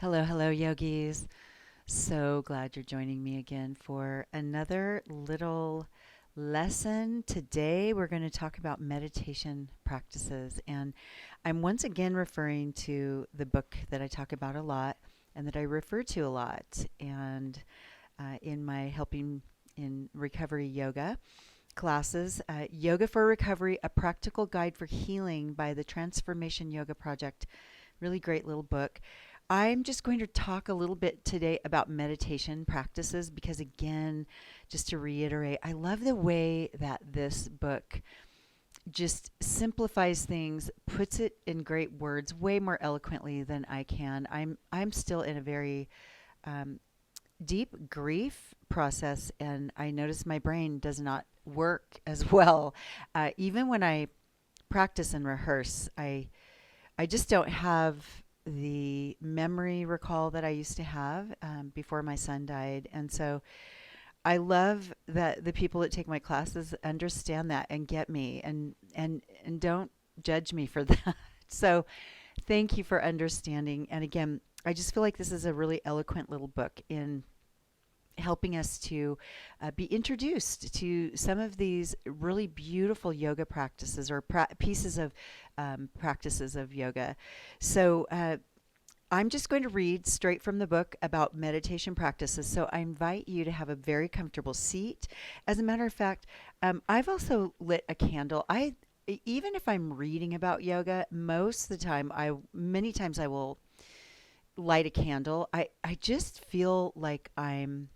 Hello, hello, yogis. So glad you're joining me again for another little lesson. Today, we're going to talk about meditation practices. And I'm once again referring to the book that I talk about a lot and that I refer to a lot. And in my helping in recovery yoga classes, Yoga for Recovery, a practical guide for healing by the Transformation Yoga Project. Really great little book. I'm just going to talk a little bit today about meditation practices because, again, just to reiterate, I love the way that this book just simplifies things, puts it in great words, way more eloquently than I can. I'm still in a very deep grief process, and I notice my brain does not work as well. Even when I practice and rehearse, I just don't have the memory recall that I used to have before my son died. And so I love that the people that take my classes understand that and get me and don't judge me for that. So thank you for understanding. And again, I just feel like this is a really eloquent little book in helping us to be introduced to some of these really beautiful yoga practices or pieces of practices of yoga. So I'm just going to read straight from the book about meditation practices. So I invite you to have a very comfortable seat. As a matter of fact, I've also lit a candle. Even if I'm reading about yoga, most of the time, many times I will light a candle. I just feel like I'm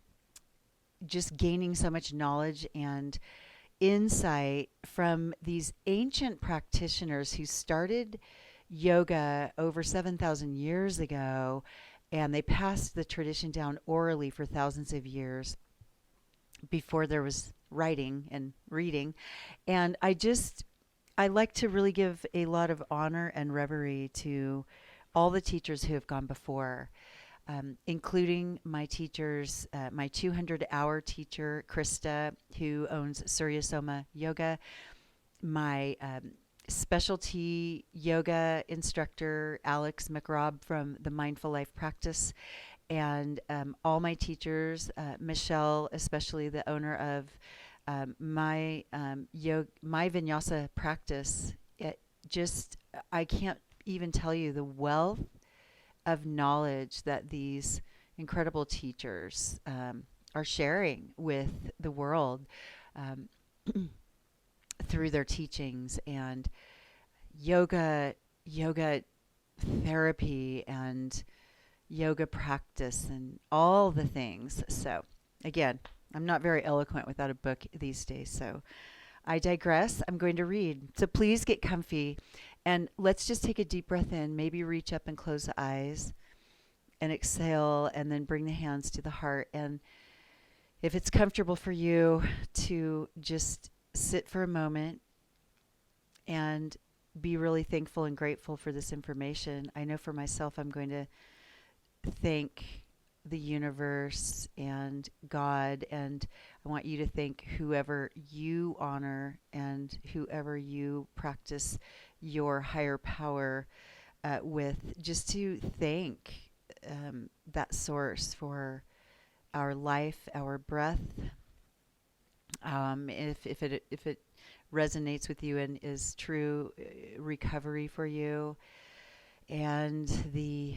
just gaining so much knowledge and insight from these ancient practitioners who started yoga over 7,000 years ago, and they passed the tradition down orally for thousands of years before there was writing and reading. And I like to really give a lot of honor and reverie to all the teachers who have gone before, including my teachers, my 200-hour teacher, Krista, who owns Surya Soma Yoga, my specialty yoga instructor, Alex McRobb from the Mindful Life Practice, and all my teachers, Michelle, especially the owner of my vinyasa practice. It just, I can't even tell you the wealth of knowledge that these incredible teachers are sharing with the world um, through their teachings and yoga therapy and yoga practice and all the things. So, again, I'm not very eloquent without a book these days. So, I digress. I'm going to read. So, please get comfy and let's just take a deep breath in. Maybe reach up and close the eyes and exhale, and then bring the hands to the heart. And if it's comfortable for you to just sit for a moment and be really thankful and grateful for this information. I know for myself, I'm going to thank the universe and God, and I want you to thank whoever you honor and whoever you practice your higher power with, just to thank that source for our life, our breath. If it resonates with you and is true recovery for you, and the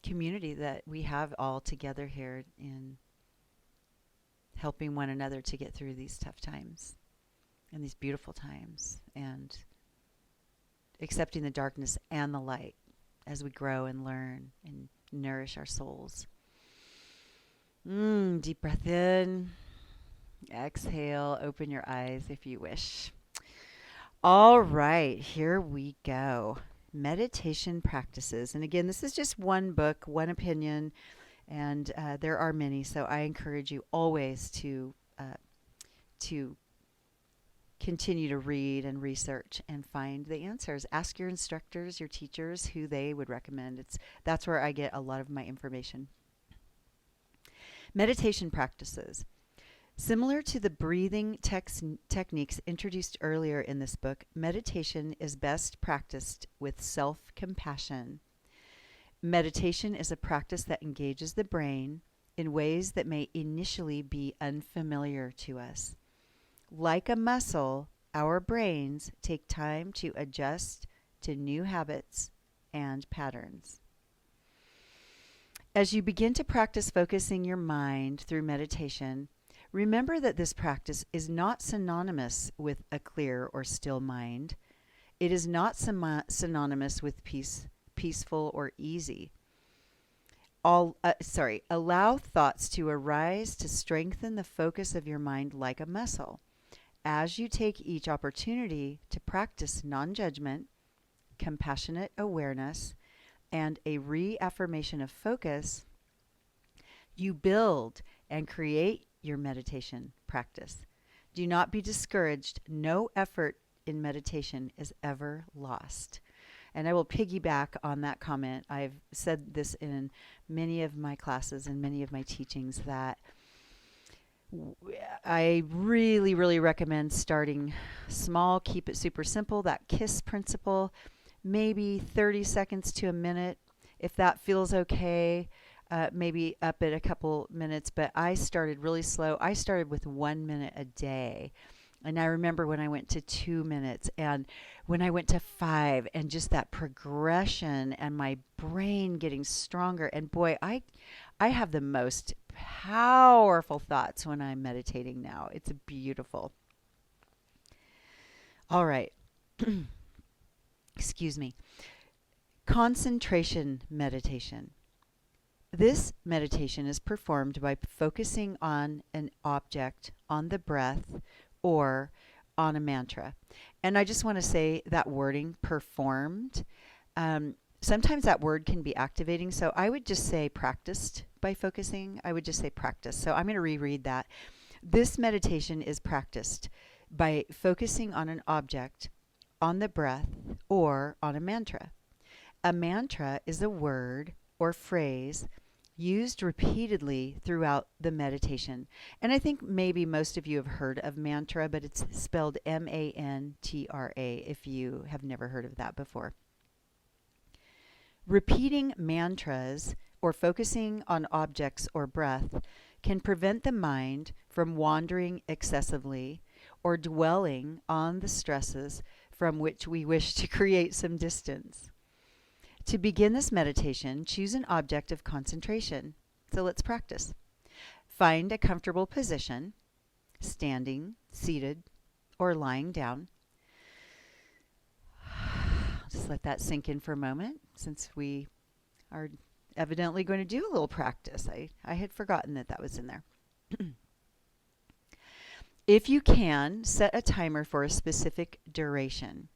community that we have all together here in helping one another to get through these tough times and these beautiful times, and accepting the darkness and the light as we grow and learn and nourish our souls. Deep breath in. Exhale. Open your eyes if you wish. All right, here we go. Meditation practices. And again, this is just one book, one opinion, and there are many. So I encourage you always to continue to read and research and find the answers. Ask your instructors, your teachers, who they would recommend. That's where I get a lot of my information. Meditation practices. Similar to the breathing techniques introduced earlier in this book, meditation is best practiced with self-compassion Meditation is a practice that engages the brain in ways that may initially be unfamiliar to us. Like a muscle, our brains take time to adjust to new habits and patterns. As you begin to practice focusing your mind through meditation, remember that this practice is not synonymous with a clear or still mind. It is not synonymous with peaceful or easy. Allow thoughts to arise to strengthen the focus of your mind like a muscle. As you take each opportunity to practice non-judgment, compassionate awareness, and a reaffirmation of focus, you build and create your meditation practice. Do not be discouraged. No effort in meditation is ever lost. And I will piggyback on that comment. I've said this in many of my classes and many of my teachings that I really, really recommend starting small, keep it super simple, that KISS principle, maybe 30 seconds to a minute. If that feels okay, maybe up it a couple minutes, but I started really slow. I started with 1 minute a day. And I remember when I went to 2 minutes and when I went to 5 and just that progression and my brain getting stronger. And boy, I have the most powerful thoughts when I'm meditating now. It's beautiful. All right. Excuse me. Concentration meditation. This meditation is performed by focusing on an object, on the breath, or on a mantra. And I just want to say that wording, performed, sometimes that word can be activating. So I would just say practiced by focusing. I would just say practice. So I'm going to reread that. This meditation is practiced by focusing on an object, on the breath, or on a mantra. A mantra is a word or phrase used repeatedly throughout the meditation. And I think maybe most of you have heard of mantra, but it's spelled M-A-N-T-R-A if you have never heard of that before. Repeating mantras or focusing on objects or breath can prevent the mind from wandering excessively or dwelling on the stresses from which we wish to create some distance. To begin this meditation, choose an object of concentration. So let's practice. Find a comfortable position, standing, seated, or lying down. Just let that sink in for a moment since we are evidently going to do a little practice. I had forgotten that that was in there. If you can, set a timer for a specific duration.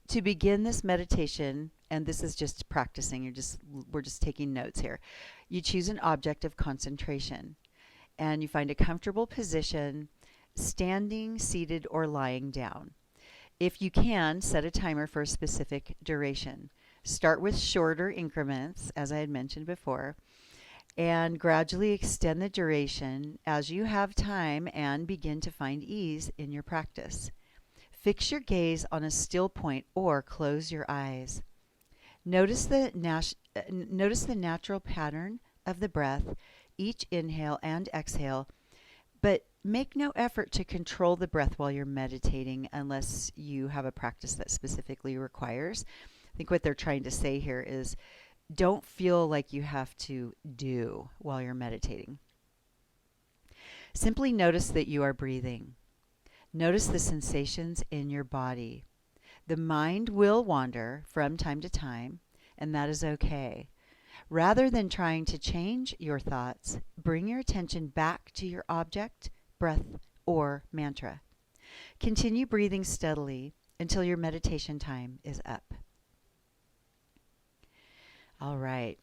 To begin this meditation, and this is just practicing, we're just taking notes here. You choose an object of concentration and you find a comfortable position, standing, seated, or lying down. If you can, set a timer for a specific duration. Start with shorter increments, as I had mentioned before, and gradually extend the duration as you have time and begin to find ease in your practice. Fix your gaze on a still point or close your eyes. Notice the natural pattern of the breath, each inhale and exhale, but make no effort to control the breath while you're meditating unless you have a practice that specifically requires. I think what they're trying to say here is don't feel like you have to do while you're meditating. Simply notice that you are breathing. Notice the sensations in your body. The mind will wander from time to time, and that is okay. Rather than trying to change your thoughts, bring your attention back to your object, breath, or mantra. Continue breathing steadily until your meditation time is up. All right.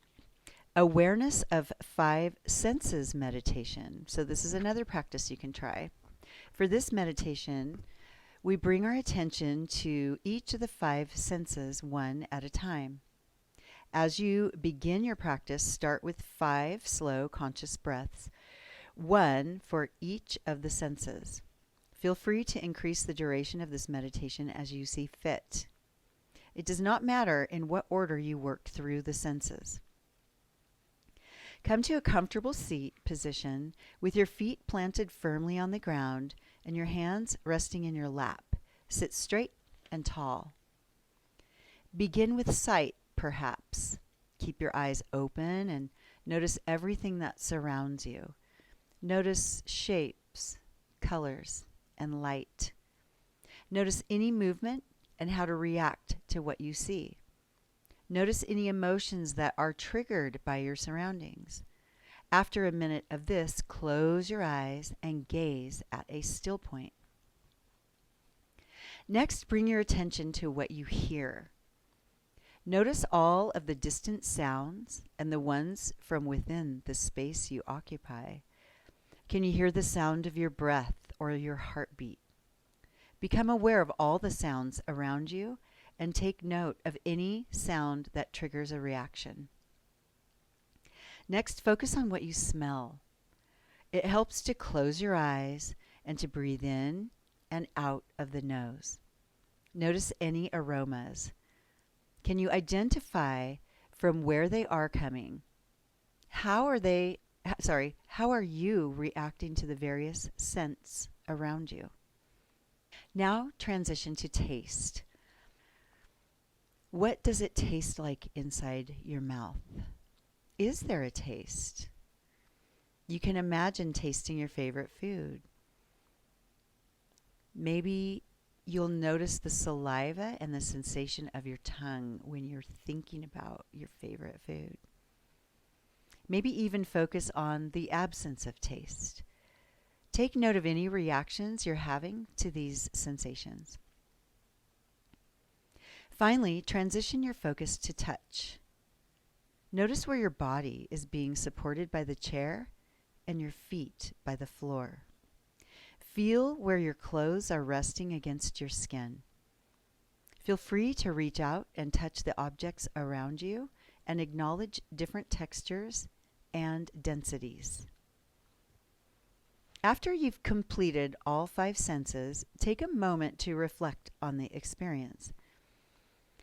Awareness of 5 senses meditation. So this is another practice you can try. For this meditation, we bring our attention to each of the 5 senses one at a time. As you begin your practice, start with 5 slow conscious breaths, one for each of the senses. Feel free to increase the duration of this meditation as you see fit. It does not matter in what order you work through the senses. Come to a comfortable seat position with your feet planted firmly on the ground and your hands resting in your lap. Sit straight and tall. Begin with sight, perhaps. Keep your eyes open and notice everything that surrounds you. Notice shapes, colors, and light. Notice any movement and how to react to what you see. Notice any emotions that are triggered by your surroundings. After a minute of this, close your eyes and gaze at a still point. Next, bring your attention to what you hear. Notice all of the distant sounds and the ones from within the space you occupy. Can you hear the sound of your breath or your heartbeat? Become aware of all the sounds around you and take note of any sound that triggers a reaction. Next, focus on what you smell. It helps to close your eyes and to breathe in and out of the nose. Notice any aromas. Can you identify from where they are coming? How are you reacting to the various scents around you? Now transition to taste. What does it taste like inside your mouth? Is there a taste? You can imagine tasting your favorite food. Maybe you'll notice the saliva and the sensation of your tongue when you're thinking about your favorite food. Maybe even focus on the absence of taste. Take note of any reactions you're having to these sensations. Finally, transition your focus to touch. Notice where your body is being supported by the chair and your feet by the floor. Feel where your clothes are resting against your skin. Feel free to reach out and touch the objects around you and acknowledge different textures and densities. After you've completed all 5 senses, take a moment to reflect on the experience.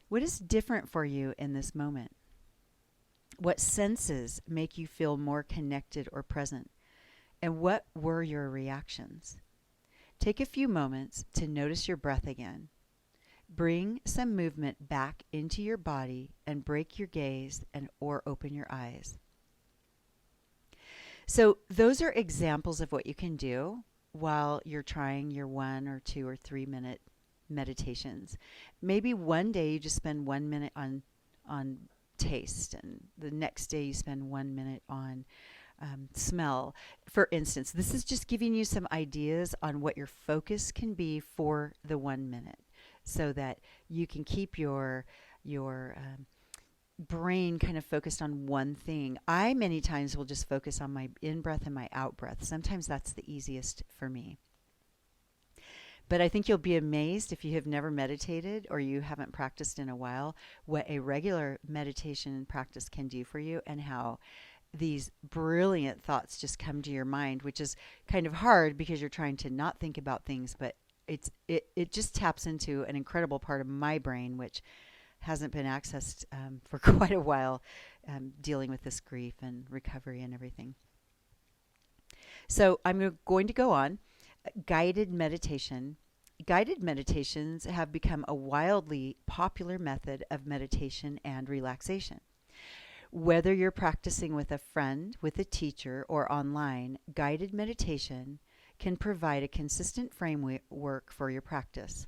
What is different for you in this moment? What senses make you feel more connected or present? And what were your reactions? Take a few moments to notice your breath again. Bring some movement back into your body and break your gaze or open your eyes. So those are examples of what you can do while you're trying your 1 or 2 or 3 minute meditations. Maybe one day you just spend 1 minute on taste, and the next day you spend 1 minute on smell. For instance, this is just giving you some ideas on what your focus can be for the 1 minute, so that you can keep your brain kind of focused on one thing. I many times will just focus on my in-breath and my out-breath. Sometimes that's the easiest for me. But I think you'll be amazed if you have never meditated or you haven't practiced in a while, what a regular meditation practice can do for you, and how these brilliant thoughts just come to your mind, which is kind of hard because you're trying to not think about things, but it just taps into an incredible part of my brain, which hasn't been accessed for quite a while, dealing with this grief and recovery and everything. So I'm going to go on. Guided meditation. Guided meditations have become a wildly popular method of meditation and relaxation. Whether you're practicing with a friend, with a teacher, or online, guided meditation can provide a consistent framework for your practice.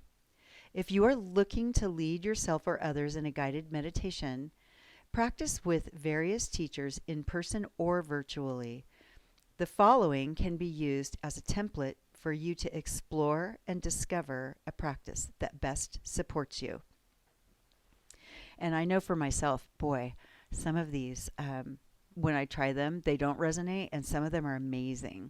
If you are looking to lead yourself or others in a guided meditation, practice with various teachers in person or virtually. The following can be used as a template for you to explore and discover a practice that best supports you. And I know for myself, boy, some of these, when I try them, they don't resonate, and some of them are amazing.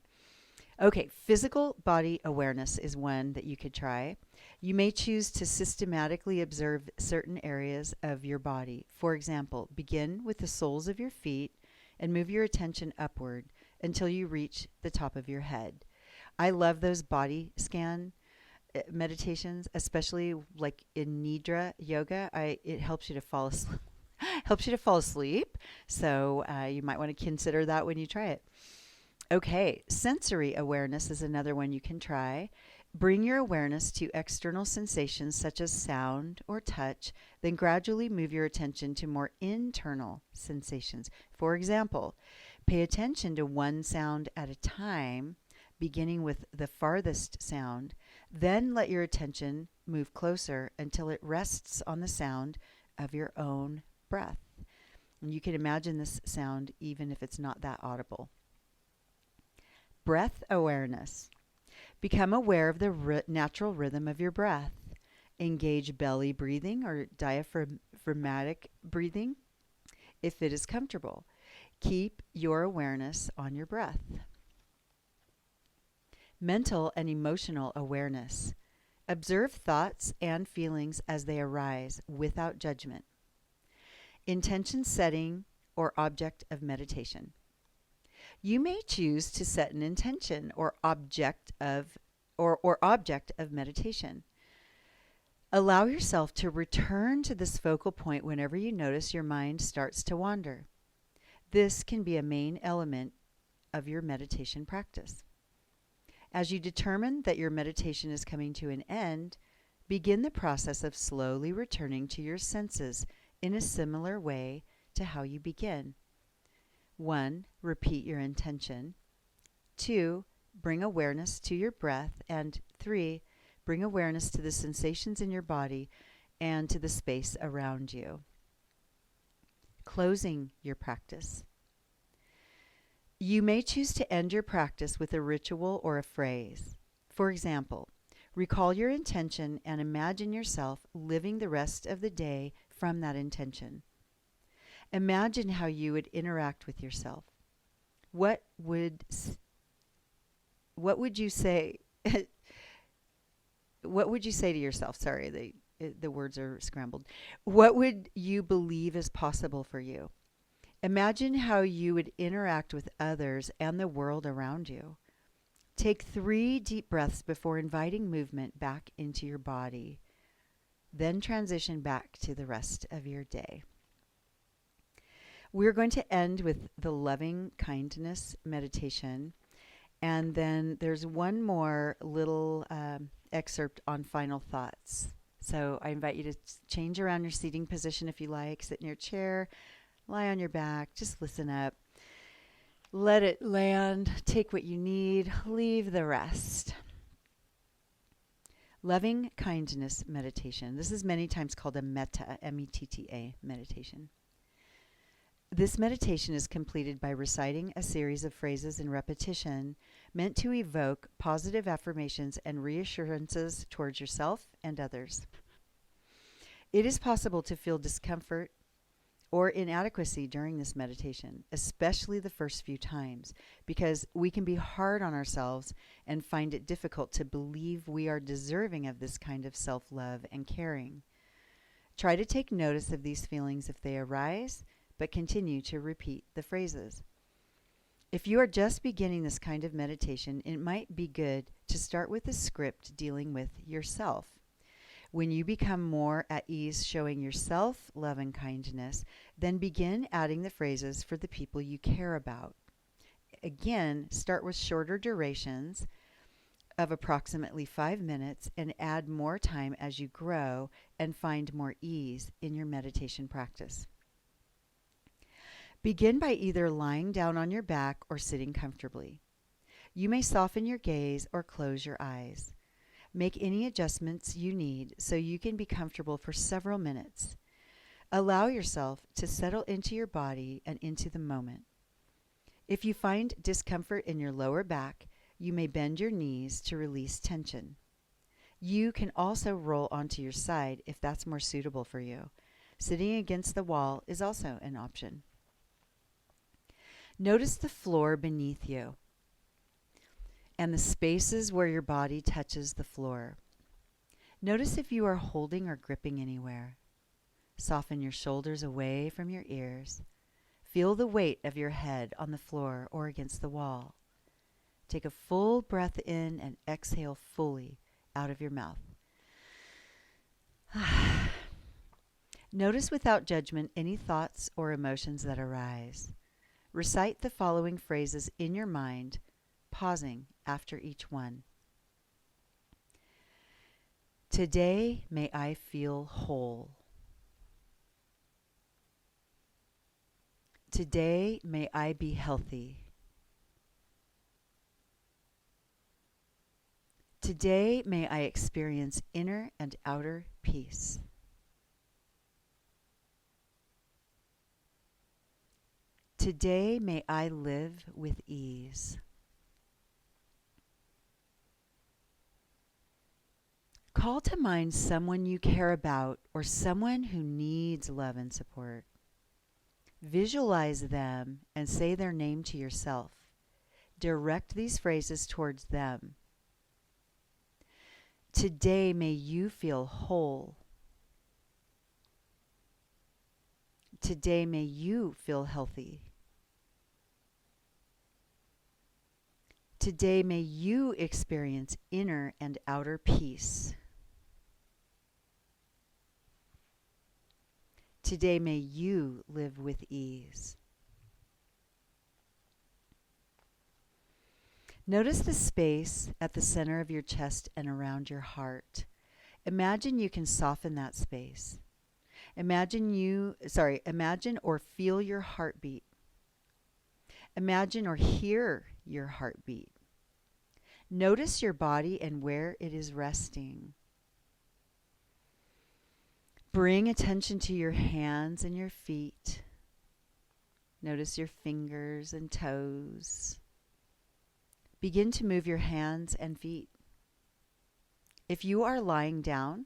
Okay, physical body awareness is one that you could try. You may choose to systematically observe certain areas of your body. For example, begin with the soles of your feet and move your attention upward until you reach the top of your head. I love those body scan meditations, especially like in nidra yoga. It helps you to fall asleep. Helps you to fall asleep. So you might want to consider that when you try it. Okay, sensory awareness is another one you can try. Bring your awareness to external sensations such as sound or touch, then gradually move your attention to more internal sensations. For example, pay attention to one sound at a time, beginning with the farthest sound, then let your attention move closer until it rests on the sound of your own breath. And you can imagine this sound even if it's not that audible. Breath awareness. Become aware of the natural rhythm of your breath. Engage belly breathing or diaphragmatic breathing if it is comfortable. Keep your awareness on your breath. Mental and emotional awareness. Observe thoughts and feelings as they arise without judgment. Intention setting or object of meditation. You may choose to set an intention or object of meditation. Allow yourself to return to this focal point whenever you notice your mind starts to wander. This can be a main element of your meditation practice. As you determine that your meditation is coming to an end, begin the process of slowly returning to your senses in a similar way to how you begin. 1. Repeat your intention. 2. Bring awareness to your breath. And 3. Bring awareness to the sensations in your body and to the space around you. Closing your practice. You may choose to end your practice with a ritual or a phrase. For example, recall your intention and imagine yourself living the rest of the day from that intention. Imagine how you would interact with yourself. What would you say? What would you say to yourself? Sorry, the words are scrambled. What would you believe is possible for you? Imagine how you would interact with others and the world around you. Take 3 deep breaths before inviting movement back into your body. Then transition back to the rest of your day. We're going to end with the loving kindness meditation. And then there's one more little excerpt on final thoughts. So I invite you to change around your seating position if you like. Sit in your chair, lie on your back, just listen up. Let it land. Take what you need. Leave the rest. Loving kindness meditation. This is many times called a metta, M-E-T-T-A meditation. This meditation is completed by reciting a series of phrases in repetition meant to evoke positive affirmations and reassurances towards yourself and others. It is possible to feel discomfort or inadequacy during this meditation, especially the first few times, because we can be hard on ourselves and find it difficult to believe we are deserving of this kind of self-love and caring. Try to take notice of these feelings if they arise, but continue to repeat the phrases. If you are just beginning this kind of meditation, it might be good to start with a script dealing with yourself. When you become more at ease showing yourself love and kindness, then begin adding the phrases for the people you care about. Again, start with shorter durations of approximately 5 minutes and add more time as you grow and find more ease in your meditation practice. Begin by either lying down on your back or sitting comfortably. You may soften your gaze or close your eyes. Make any adjustments you need so you can be comfortable for several minutes. Allow yourself to settle into your body and into the moment. If you find discomfort in your lower back, you may bend your knees to release tension. You can also roll onto your side if that's more suitable for you. Sitting against the wall is also an option. Notice the floor beneath you and the spaces where your body touches the floor. Notice if you are holding or gripping anywhere. Soften your shoulders away from your ears. Feel the weight of your head on the floor or against the wall. Take a full breath in and exhale fully out of your mouth. Notice without judgment any thoughts or emotions that arise. Recite the following phrases in your mind, pausing after each one. Today may I feel whole. Today may I be healthy. Today may I experience inner and outer peace. Today may I live with ease. Call to mind someone you care about or someone who needs love and support. Visualize them and say their name to yourself. Direct these phrases towards them. Today may you feel whole. Today may you feel healthy. Today may you experience inner and outer peace. Today may you live with ease. Notice the space at the center of your chest and around your heart. Imagine you can soften that space. Imagine or feel your heartbeat. Imagine or hear your heartbeat. Notice your body and where it is resting. Bring attention to your hands and your feet. Notice your fingers and toes. Begin to move your hands and feet. If you are lying down,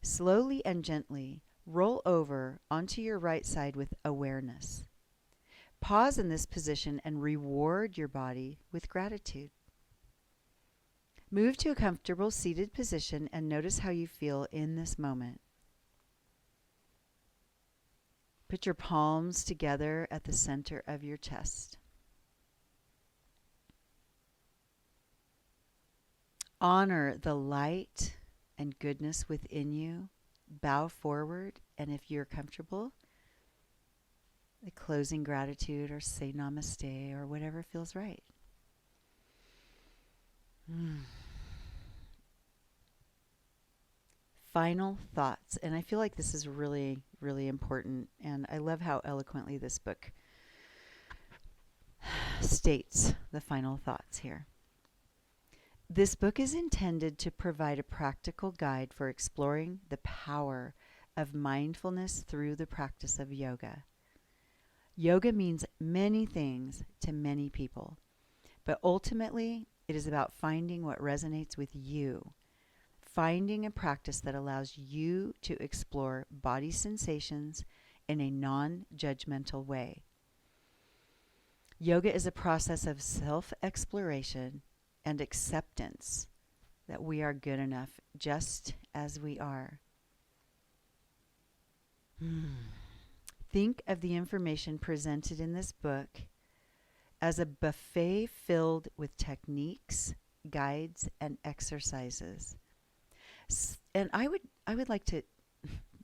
slowly and gently roll over onto your right side with awareness. Pause in this position and reward your body with gratitude. Move to a comfortable seated position and notice how you feel in this moment. Put your palms together at the center of your chest. Honor the light and goodness within you. Bow forward, and if you're comfortable, a closing gratitude or say namaste or whatever feels right. Final thoughts. And I feel like this is really, really important. And I love how eloquently this book states the final thoughts here. This book is intended to provide a practical guide for exploring the power of mindfulness through the practice of yoga. Yoga means many things to many people, but ultimately it is about finding what resonates with you, finding a practice that allows you to explore body sensations in a non-judgmental way. Yoga is a process of self-exploration and acceptance that we are good enough just as we are. Think of the information presented in this book as a buffet filled with techniques, guides, and exercises. And I would like to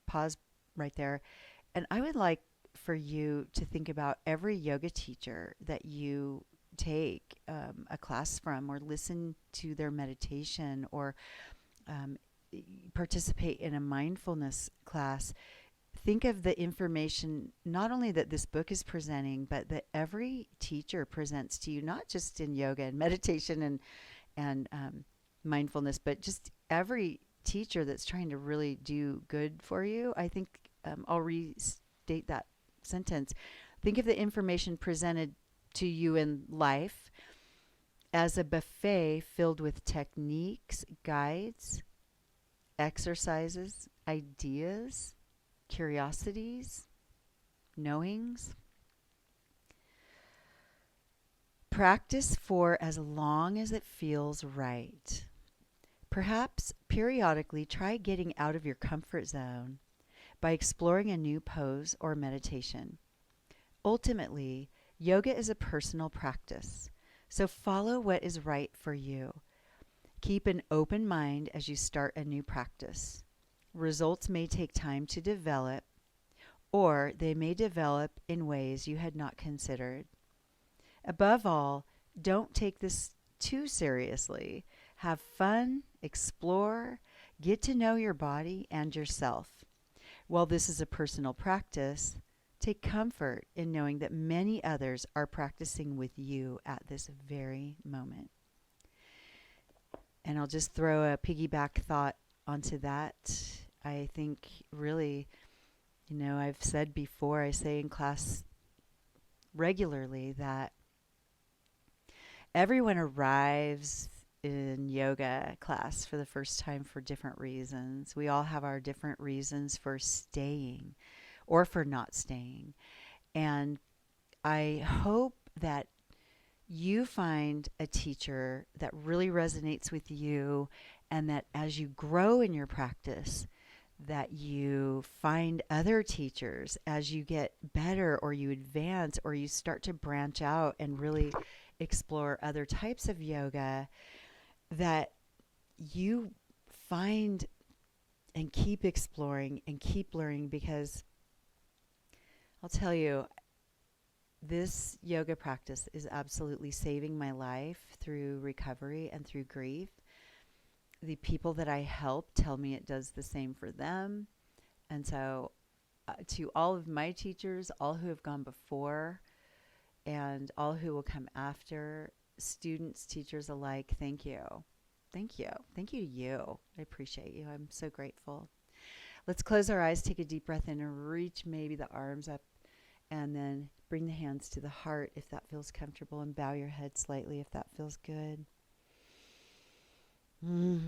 pause right there, and I would like for you to think about every yoga teacher that you take a class from, or listen to their meditation, or participate in a mindfulness class. Think of the information not only that this book is presenting, but that every teacher presents to you, not just in yoga and meditation and mindfulness, but just every teacher that's trying to really do good for you. I think I'll restate that sentence. Think of the information presented to you in life as a buffet filled with techniques, guides, exercises, ideas, curiosities, knowings. Practice for as long as it feels right. Perhaps periodically try getting out of your comfort zone by exploring a new pose or meditation. Ultimately, yoga is a personal practice, So follow what is right for you. Keep an open mind as you start a new practice. Results may take time to develop, or they may develop in ways you had not considered. Above all, don't take this too seriously. Have fun, explore, get to know your body and yourself. While this is a personal practice, take comfort in knowing that many others are practicing with you at this very moment. And I'll just throw a piggyback thought onto that. I think really, I've said before, I say in class regularly that everyone arrives in yoga class for the first time for different reasons. We all have our different reasons for staying or for not staying. And I hope that you find a teacher that really resonates with you, and that as you grow in your practice, that you find other teachers as you get better or you advance or you start to branch out and really explore other types of yoga, that you find and keep exploring and keep learning. Because I'll tell you, this yoga practice is absolutely saving my life through recovery and through grief. The people that I help tell me it does the same for them. And so, to all of my teachers, all who have gone before, and all who will come after, students, teachers alike, thank you. Thank you. Thank you to you. I appreciate you. I'm so grateful. Let's close our eyes, take a deep breath in, and reach maybe the arms up, and then bring the hands to the heart if that feels comfortable, and bow your head slightly if that feels good.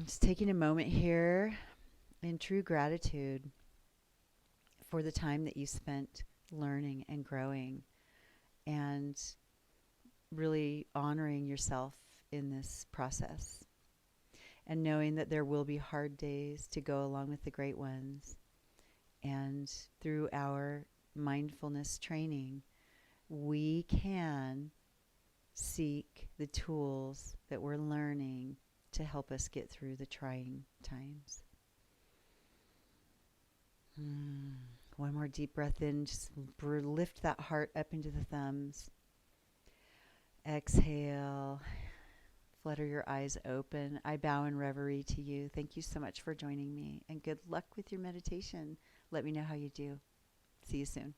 Just taking a moment here in true gratitude for the time that you spent learning and growing, and really honoring yourself in this process, and knowing that there will be hard days to go along with the great ones. And through our mindfulness training, we can seek the tools that we're learning to help us get through the trying times. One more deep breath in. Just lift that heart up into the thumbs. Exhale. Flutter your eyes open. I bow in reverie to you. Thank you so much for joining me, and good luck with your meditation. Let me know how you do. See you soon.